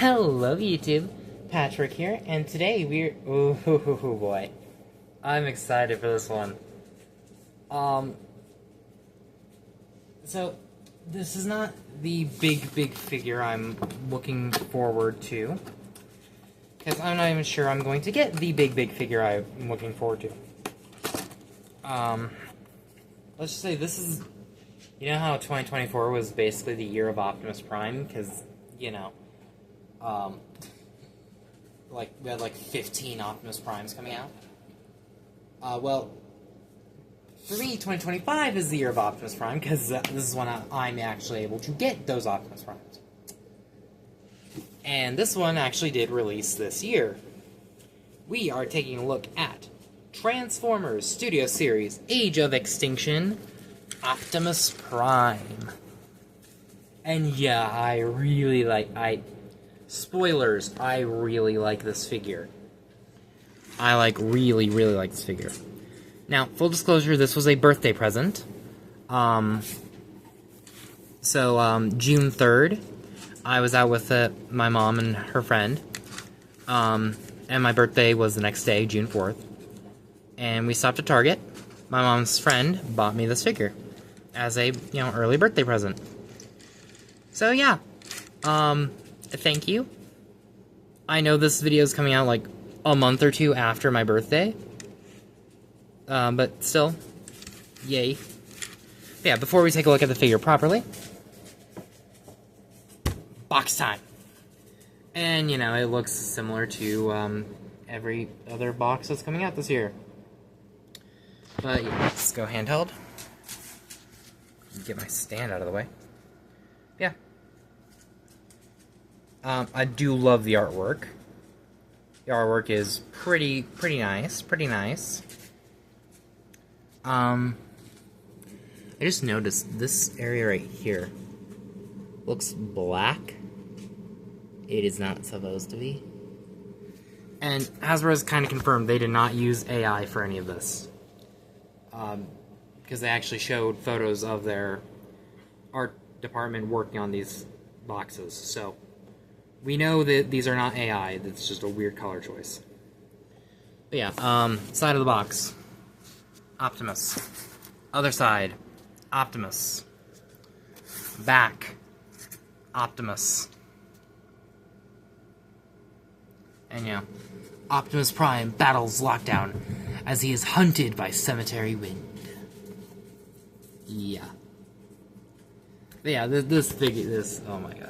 Hello YouTube, Patrick here, and today we're, oh boy, I'm excited for this one. So, this is not the big figure I'm looking forward to, because I'm not even sure I'm going to get the big figure I'm looking forward to. Let's just say this is, you know how 2024 was basically the year of Optimus Prime, because, you know, like, we had like 15 Optimus Primes coming out. Well, for me, 2025 is the year of Optimus Prime, because this is when I'm actually able to get those Optimus Primes. And this one actually did release this year. We are taking a look at Transformers Studio Series Age of Extinction Optimus Prime. And yeah, I really like, spoilers, I really like this figure. I really like this figure. Now, full disclosure, this was a birthday present. June 3rd, I was out with my mom and her friend. And my birthday was the next day, June 4th. And we stopped at Target. My mom's friend bought me this figure as a, early birthday present. So yeah, thank you. I know this video is coming out like a month or two after my birthday. But still, yay. But yeah, before we take a look at the figure properly, box time. And, it looks similar to every other box that's coming out this year. But yeah, let's go handheld. Get my stand out of the way. Yeah. I do love the artwork. The artwork is pretty nice. I just noticed this area right here looks black. It is not supposed to be. And Hasbro has kind of confirmed they did not use AI for any of this. Because they actually showed photos of their art department working on these boxes. So, we know that these are not AI, that's just a weird color choice. But yeah, side of the box, Optimus. Other side, Optimus. Back, Optimus. And Optimus Prime battles Lockdown as he is hunted by Cemetery Wind. Yeah. But yeah, this figure, oh my gosh.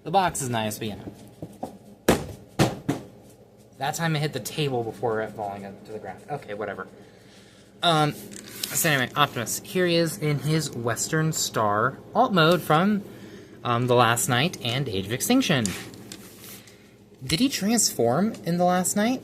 The box is nice, but that time it hit the table before it falling to the ground. Okay, whatever. So anyway, Optimus. Here he is in his Western Star alt mode from The Last Night and Age of Extinction. Did he transform in The Last Night?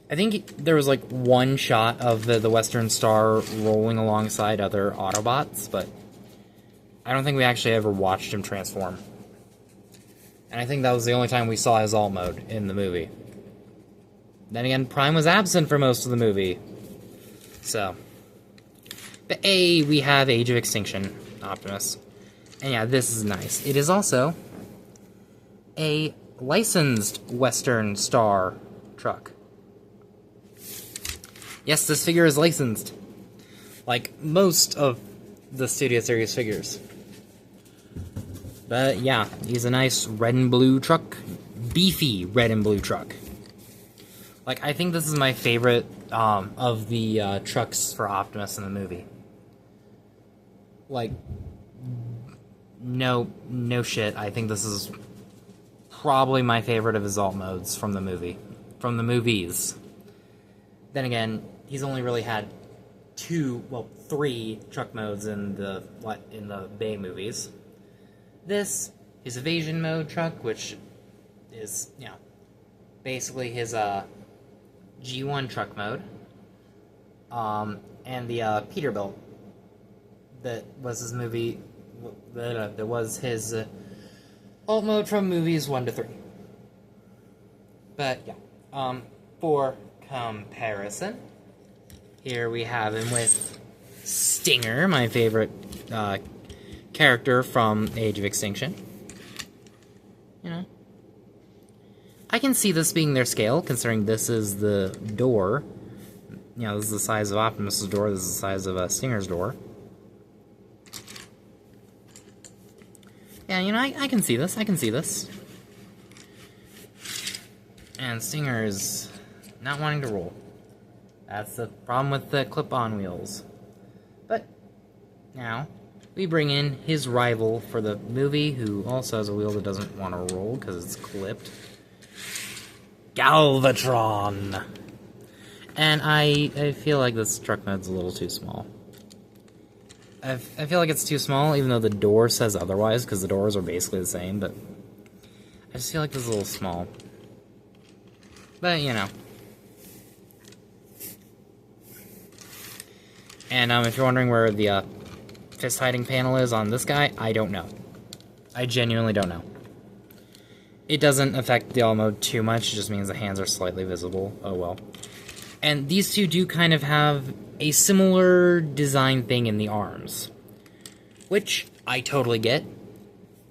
I think there was like one shot of the Western Star rolling alongside other Autobots, but I don't think we actually ever watched him transform. And I think that was the only time we saw his alt mode in the movie. Then again, Prime was absent for most of the movie. So. But we have Age of Extinction Optimus. And yeah, this is nice. It is also a licensed Western Star truck. Yes, this figure is licensed. Like most of the Studio Series figures. But yeah, he's a nice red and blue truck. Beefy red and blue truck. Like, I think this is my favorite of the trucks for Optimus in the movie. Like, no shit, I think this is probably my favorite of his alt modes from the movie. From the movies. Then again, he's only really had 3 truck modes in the Bay movies. This, his evasion mode truck, which is, basically his G1 truck mode. And the Peterbilt that was his movie, that was his alt mode from movies 1 to 3. But yeah, for comparison, here we have him with Stinger, my favorite character from Age of Extinction. you know. I can see this being their scale, considering this is the door. You know, this is the size of Optimus's door, this is the size of Stinger's door. Yeah, you know, I can see this, I can see this. And Stinger is not wanting to roll. That's the problem with the clip-on wheels. But, now, we bring in his rival for the movie, who also has a wheel that doesn't want to roll because it's clipped. Galvatron! And I feel like this truck mode's a little too small. I feel like it's too small, even though the door says otherwise, because the doors are basically the same, but I just feel like this is a little small. But, you know. And if you're wondering where the fist hiding panel is on this guy, I don't know. I genuinely don't know. It doesn't affect the all mode too much, it just means the hands are slightly visible. Oh well. And these two do kind of have a similar design thing in the arms, which I totally get.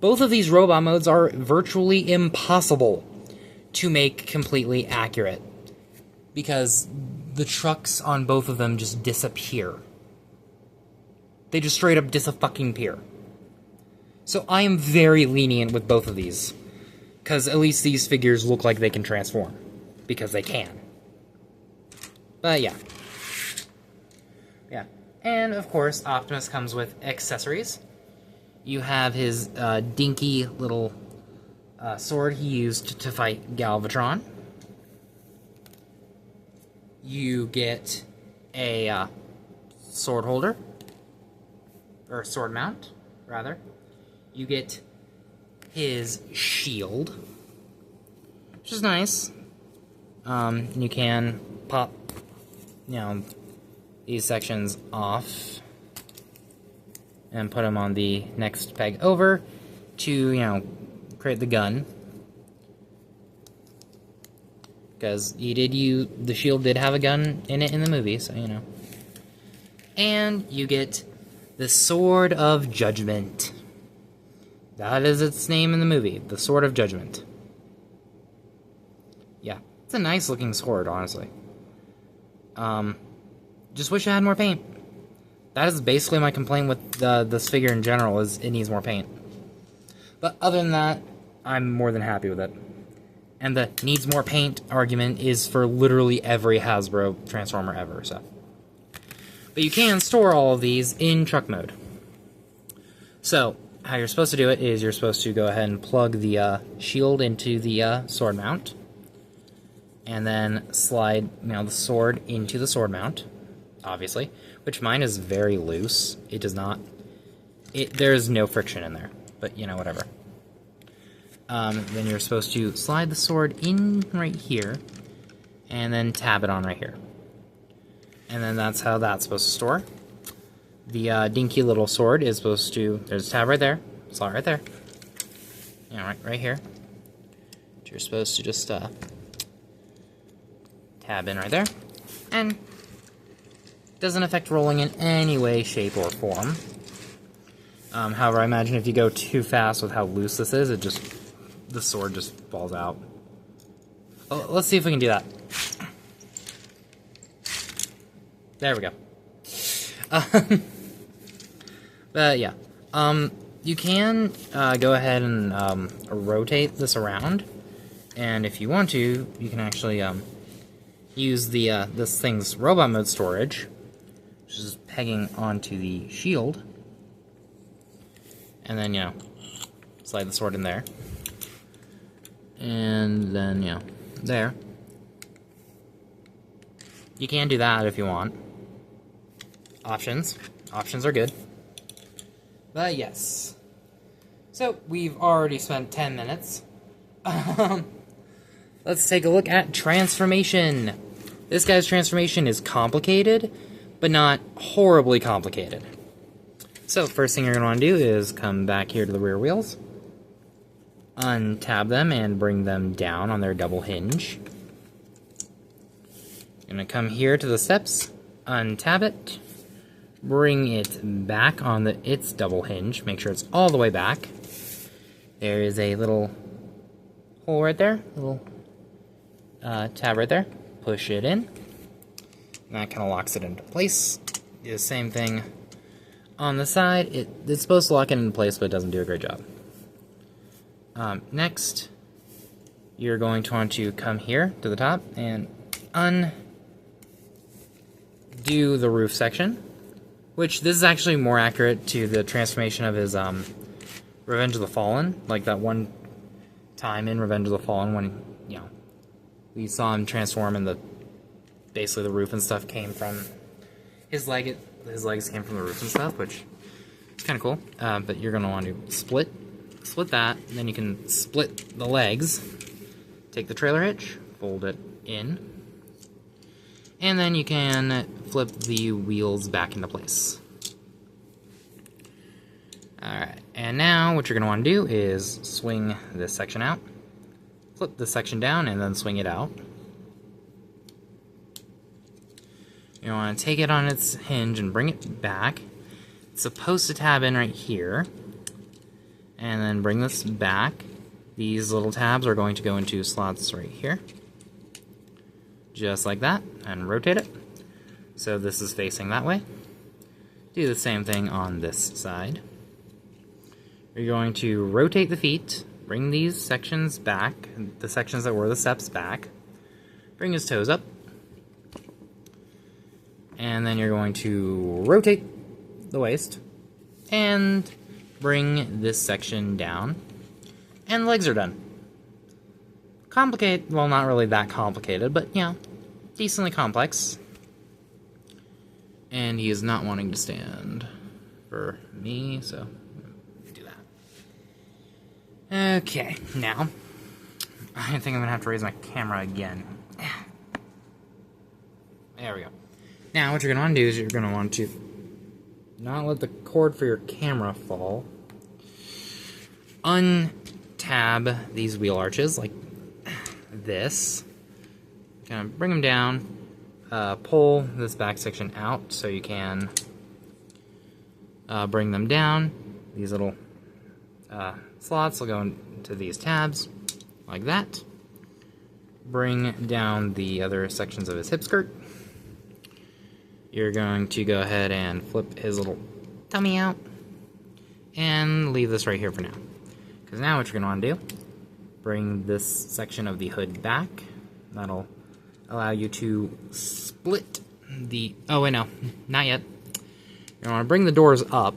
Both of these robot modes are virtually impossible to make completely accurate, because the trucks on both of them just disappear. They just straight up dis-fucking-pear. So I am very lenient with both of these, because at least these figures look like they can transform, because they can. But yeah. Yeah. And of course, Optimus comes with accessories. You have his dinky little sword he used to fight Galvatron. You get a sword holder, or sword mount, rather. You get his shield, which is nice. You can pop, you know, these sections off and put them on the next peg over to, you know, create the gun. Because the shield did have a gun in it in the movie, so, you know. And you get the Sword of Judgment. That is its name in the movie, the Sword of Judgment. Yeah, it's a nice looking sword, honestly. Just wish it had more paint. That is basically my complaint with this figure in general, is it needs more paint. But other than that, I'm more than happy with it. And the needs more paint argument is for literally every Hasbro Transformer ever, so. But you can store all of these in truck mode. So, how you're supposed to do it is you're supposed to go ahead and plug the shield into the sword mount. And then slide, you know, the sword into the sword mount, obviously. Which mine is very loose. It does not... there's no friction in there. But, you know, whatever. Then you're supposed to slide the sword in right here, and then tab it on right here. And then that's how that's supposed to store. The dinky little sword is supposed to... There's a tab right there. Slot right there. You know, right here. You're supposed to just tab in right there. And doesn't affect rolling in any way, shape, or form. However, I imagine if you go too fast with how loose this is, the sword just falls out. Oh, let's see if we can do that. There we go. But yeah, you can go ahead and rotate this around, and if you want to, you can actually use the this thing's robot mode storage, which is pegging onto the shield, and then, you know, slide the sword in there, and then, you know, there. You can do that if you want. Options are good. But yes. So, we've already spent 10 minutes. Let's take a look at transformation. This guy's transformation is complicated, but not horribly complicated. So, first thing you're going to want to do is come back here to the rear wheels, untab them, and bring them down on their double hinge. You're going to come here to the steps, untab it, bring it back on its double hinge, make sure it's all the way back. There is a little hole right there, little tab right there. Push it in, and that kind of locks it into place. Do the same thing on the side. It's supposed to lock it into place, but it doesn't do a great job. Next, you're going to want to come here to the top and undo the roof section, which this is actually more accurate to the transformation of his Revenge of the Fallen, like that one time in Revenge of the Fallen when, you know, we saw him transform and basically the roof and stuff came from his legs came from the roof and stuff, which is kind of cool. But you're going to want to split that, and then you can split the legs, take the trailer hitch, fold it in, and then you can flip the wheels back into place. Alright, and now what you're going to want to do is swing this section out, flip this section down, and then swing it out. You want to take it on its hinge and bring it back. It's supposed to tab in right here. And then bring this back. These little tabs are going to go into slots right here. Just like that. And rotate it. So this is facing that way. Do the same thing on this side. You're going to rotate the feet. Bring these sections back. The sections that were the steps back. Bring his toes up. And then you're going to rotate the waist and bring this section down, and the legs are done. Complicated, well, not really that complicated, but, you know, decently complex. And he is not wanting to stand for me, so do that. Okay, now, I think I'm going to have to raise my camera again. There we go. Now, what you're going to want to do is you're going to want to not let the cord for your camera fall. Untab these wheel arches like this. Kind of bring them down. Pull this back section out so you can bring them down. These little slots will go into these tabs like that. Bring down the other sections of his hip skirt. You're going to go ahead and flip his little tummy out and leave this right here for now. Because now what you're going to want to do, bring this section of the hood back. That'll allow you to split the... Oh, wait, no. Not yet. You want to bring the doors up.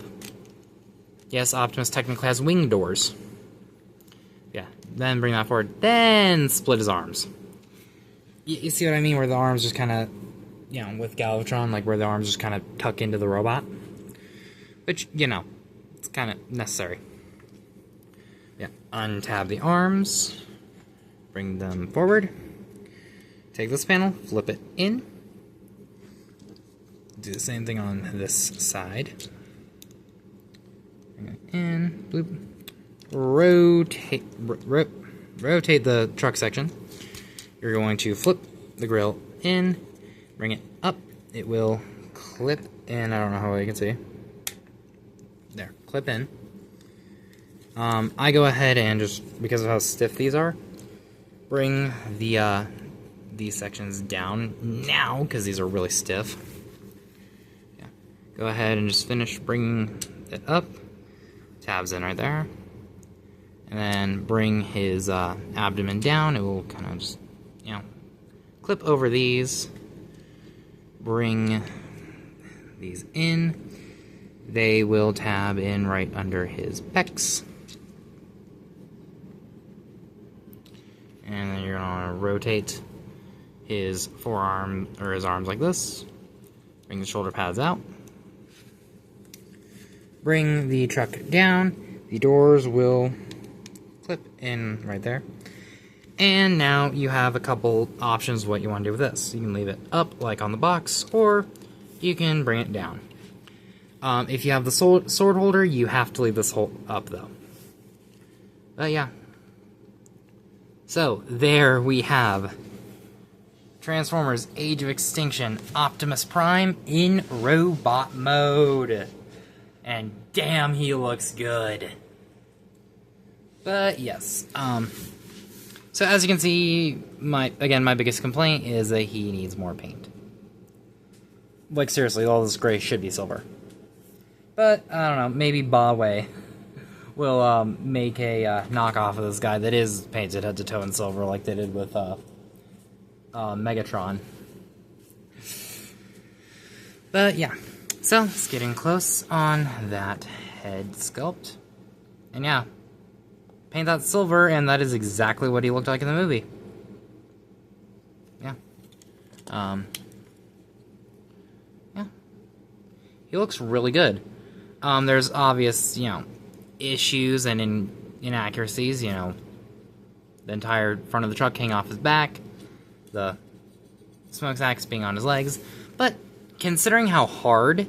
Yes, Optimus technically has wing doors. Yeah, then bring that forward. Then split his arms. You see what I mean? Where the arms just kind of... You know, with Galvatron, like where the arms just kind of tuck into the robot. Which, you know, it's kind of necessary. Yeah, untab the arms. Bring them forward. Take this panel, flip it in. Do the same thing on this side. Bring it in, bloop. Rotate the truck section. You're going to flip the grill in. Bring it up. It will clip in. I don't know how well you can see. There, clip in. I go ahead and just, because of how stiff these are, bring these sections down now, because these are really stiff. Yeah. Go ahead and just finish bringing it up. Tabs in right there. And then bring his abdomen down. It will kind of just, you know, clip over these. Bring these in. They will tab in right under his pecs. And then you're going to rotate his forearm, or his arms like this. Bring the shoulder pads out. Bring the truck down. The doors will clip in right there. And now you have a couple options what you want to do with this. You can leave it up, like on the box, or you can bring it down. If you have the sword holder, you have to leave this up, though. But yeah. So, there we have Transformers Age of Extinction Optimus Prime in robot mode. And damn, he looks good. But yes, So as you can see, my biggest complaint is that he needs more paint. Like, seriously, all this gray should be silver. But, I don't know, maybe Huawei will make a knockoff of this guy that is painted head to toe in silver like they did with Megatron. But yeah, so it's getting close on that head sculpt. And yeah, paint that silver, and that is exactly what he looked like in the movie. Yeah. Yeah. He looks really good. There's obvious, issues and inaccuracies, the entire front of the truck hanging off his back, the smokestacks being on his legs, but considering how hard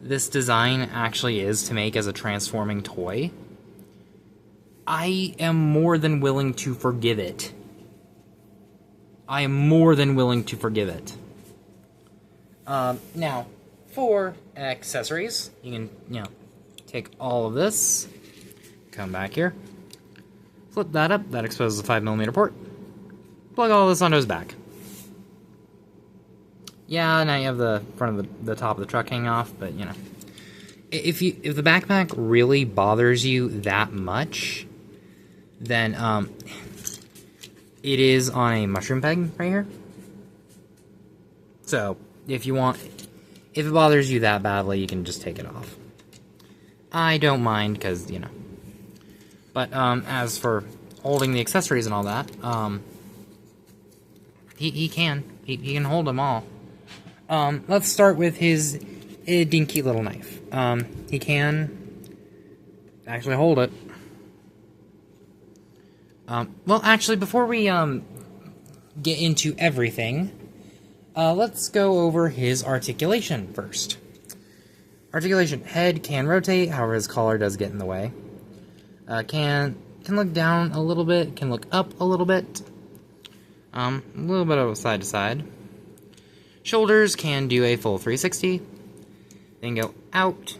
this design actually is to make as a transforming toy, I am more than willing to forgive it. I am more than willing to forgive it. Now, for accessories, you can, take all of this, come back here, flip that up, that exposes the 5mm port, plug all this onto his back. Yeah, now you have the front of the top of the truck hanging off, but, if the backpack really bothers you that much, then, it is on a mushroom peg right here. So, if it bothers you that badly, you can just take it off. I don't mind, because, But, as for holding the accessories and all that, he can hold them all. Let's start with his dinky little knife. He can actually hold it. Well, actually, before we, get into everything, let's go over his articulation first. Articulation. Head can rotate, however his collar does get in the way. Can look down a little bit, can look up a little bit. A little bit of side to side. Shoulders can do a full 360. Then go out,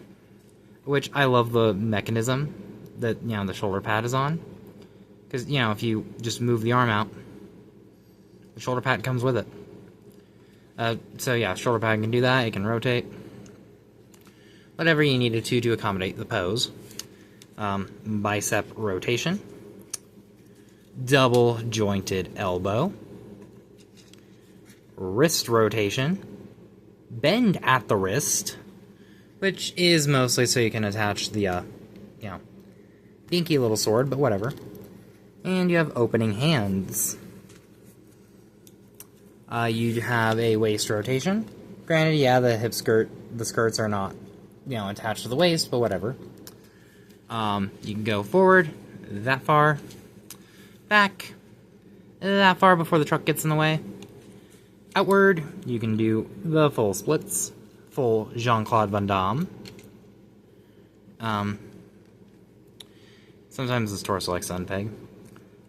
which I love the mechanism that, the shoulder pad is on. Because, if you just move the arm out, the shoulder pad comes with it. So yeah, shoulder pad can do that, it can rotate. Whatever you needed to accommodate the pose. Bicep rotation. Double jointed elbow. Wrist rotation. Bend at the wrist, which is mostly so you can attach the, dinky little sword, but whatever. And you have opening hands. You have a waist rotation. Granted, yeah, the skirts are not, attached to the waist, but whatever. You can go forward, that far, back, that far before the truck gets in the way. Outward, you can do the full splits, full Jean-Claude Van Damme. Sometimes this torso likes to unpeg.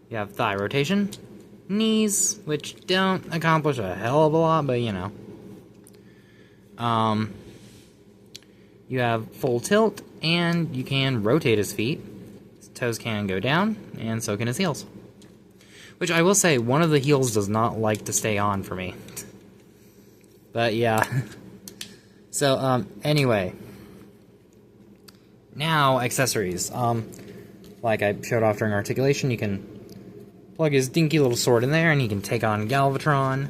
You have thigh rotation, knees, which don't accomplish a hell of a lot, but you have full tilt, and you can rotate his feet. His toes can go down, and so can his heels. Which I will say, one of the heels does not like to stay on for me. But yeah. So, anyway. Now, accessories. Like I showed off during articulation, you can plug his dinky little sword in there, and he can take on Galvatron.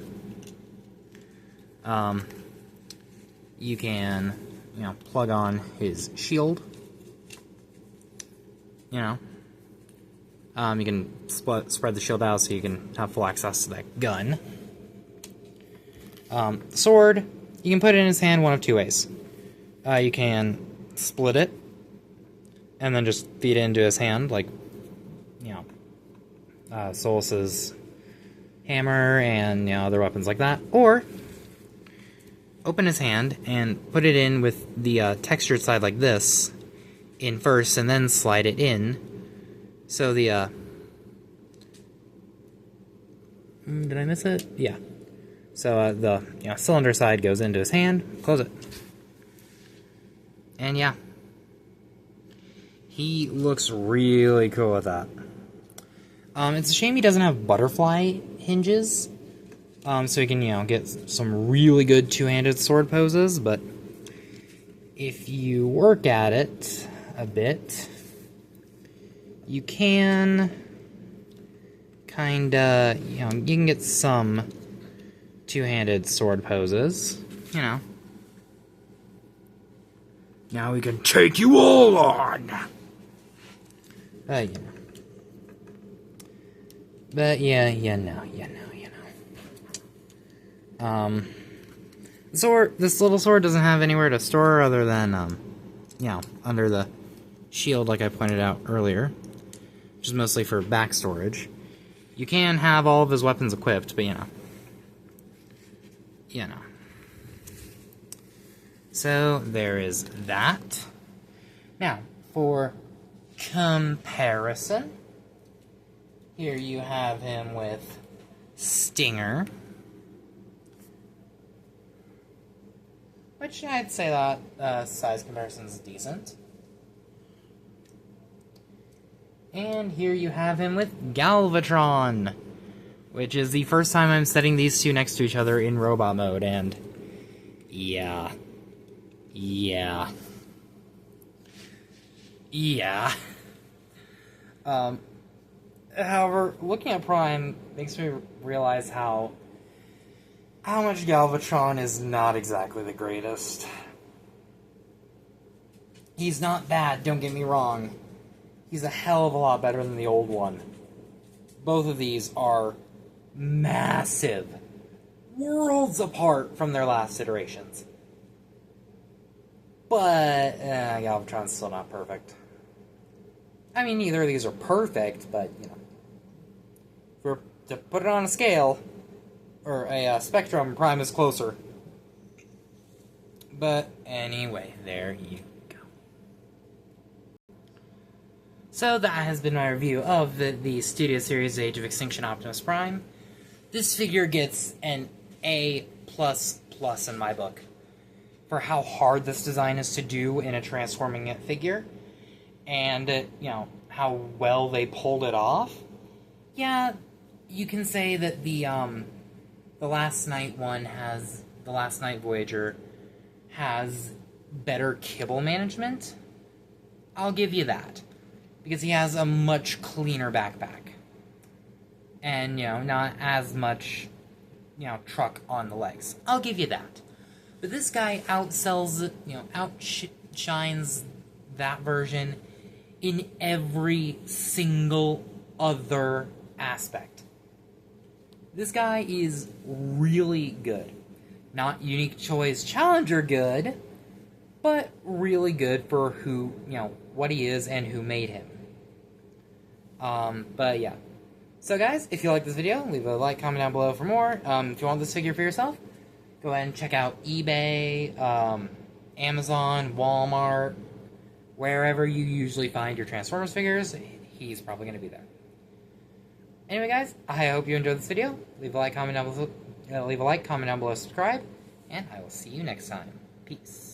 You can, plug on his shield. You can spread the shield out so you can have full access to that gun. Sword, you can put it in his hand one of two ways. You can split it, and then just feed it into his hand, like, Solus's hammer and, other weapons like that. Or, open his hand and put it in with the textured side like this in first, and then slide it in. So the, did I miss it? Yeah. So the cylinder side goes into his hand, close it. And yeah. He looks really cool with that. It's a shame he doesn't have butterfly hinges, so he can, you know, get some really good two-handed sword poses, but if you work at it a bit, you can kinda, you know, you can get some two-handed sword poses, you know. Now we can take you all on! You know. But yeah, you know. This little sword doesn't have anywhere to store other than, you know, under the shield like I pointed out earlier, which is mostly for back storage. You can have all of his weapons equipped, but you know. So, there is that. Now, for comparison, here you have him with Stinger, which I'd say that size comparison is decent. And here you have him with Galvatron, which is the first time I'm setting these two next to each other in robot mode, and yeah. However, looking at Prime makes me realize how much Galvatron is not exactly the greatest. He's not bad, don't get me wrong. He's a hell of a lot better than the old one. Both of these are massive. Worlds apart from their last iterations. But, Galvatron's still not perfect. I mean, neither of these are perfect, but, you know. If we're to put it on a scale, or a spectrum, Prime is closer. But, anyway, there you go. So, that has been my review of the Studio Series Age of Extinction Optimus Prime. This figure gets an A++ in my book for how hard this design is to do in a transforming figure, and you know how well they pulled it off. Yeah, you can say that the Last Night one has the Last Night Voyager has better kibble management. I'll give you that, because he has a much cleaner backpack, and you know, not as much, you know, truck on the legs. I'll give you that. But this guy outsells it, you know, outshines that version in every single other aspect. This guy is really good. Not Unique Choice Challenger good, but really good for who, you know, what he is and who made him. But yeah. So guys, if you like this video, leave a like, comment down below for more. If you want this figure for yourself, go ahead and check out eBay, Amazon, Walmart, wherever you usually find your Transformers figures, he's probably going to be there. Anyway, guys, I hope you enjoyed this video. Leave a like, comment down below, subscribe, and I will see you next time. Peace.